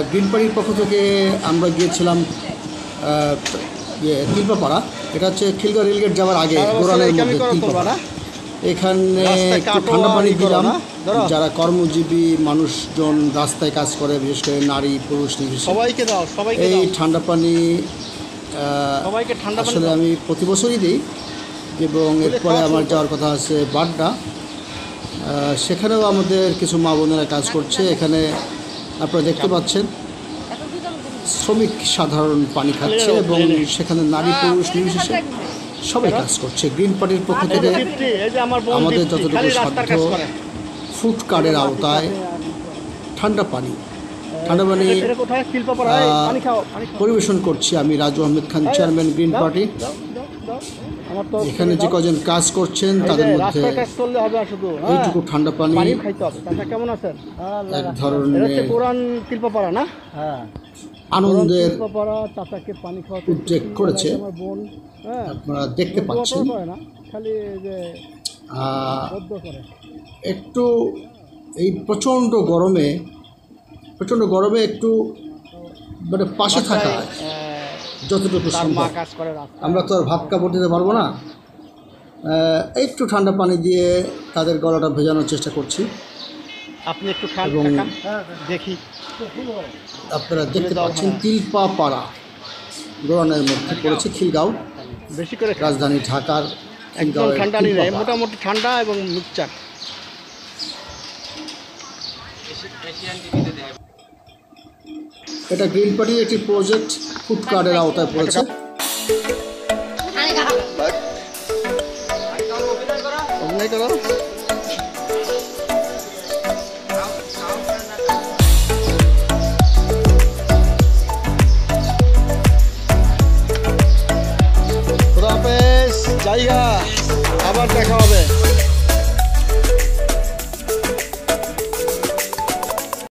Green পার্টির পক্ষ থেকে আমরা গিয়েছিলাম তিলপাপাড়া। এটা হচ্ছে খিলগাঁও রেলগেট যাওয়ার আগে গোরানের মধ্যে তিলপাপাড়া। এখানে একটু ঠান্ডা পানি দিলাম। যারা কর্মজীবী মানুষজন রাস্তায় কাজ করে, বিশেষ করে নারী পুরুষ সবাইকে দাও, এই ঠান্ডা পানি আসলে আমি প্রতি বছরই দিই। এবং এরপরে আমার যাওয়ার কথা আছে বাড্ডা, সেখানেও আমাদের কিছু মা বোনেরা কাজ করছে। এখানে আপনারা দেখতে পাচ্ছেন শ্রমিক সাধারণ পানি খাচ্ছে এবং সেখানে নারী পুরুষ নির্বিশেষে সবাই কাজ করছে। গ্রিন পার্টির পক্ষ থেকে আমাদের যতটুকু সাধ্য ফুড কার্ডের আওতায় ঠান্ডা পানি পরিবেশন করছি আমি, Raju Ahmed Khan, chairman green party. এখানে যে কজন কাজ করছেন তাদের মধ্যে এইটুকু ঠান্ডা পানি এক ধরনের আনন্দের উদ্রেক করেছে, আপনারা দেখতে পাচ্ছেন। একটু এই প্রচণ্ড গরমে একটু মানে পাশে থাকা যতটুকু সম্ভব। আমরা তো আর ভাত কাপড় দিতে পারবো না, একটু ঠান্ডা পানি দিয়ে তাদের গলাটা ভেজানোর চেষ্টা করছি। আপনি একটু খান এবং দেখি, আপনারা দেখতে পাচ্ছেন তিলপাপাড়া গোরানের মধ্যে পড়েছে খিলগাঁও, বেশি করে রাজধানী ঢাকার। একদম ঠান্ডা নেই, মোটামুটি ঠান্ডা এবং মিক্সচার। এটা গ্রিন পার্টির একটি প্রজেক্ট ফুড কার্ডের আওতায় পড়েছে। জায়গা আবার দেখা হবে।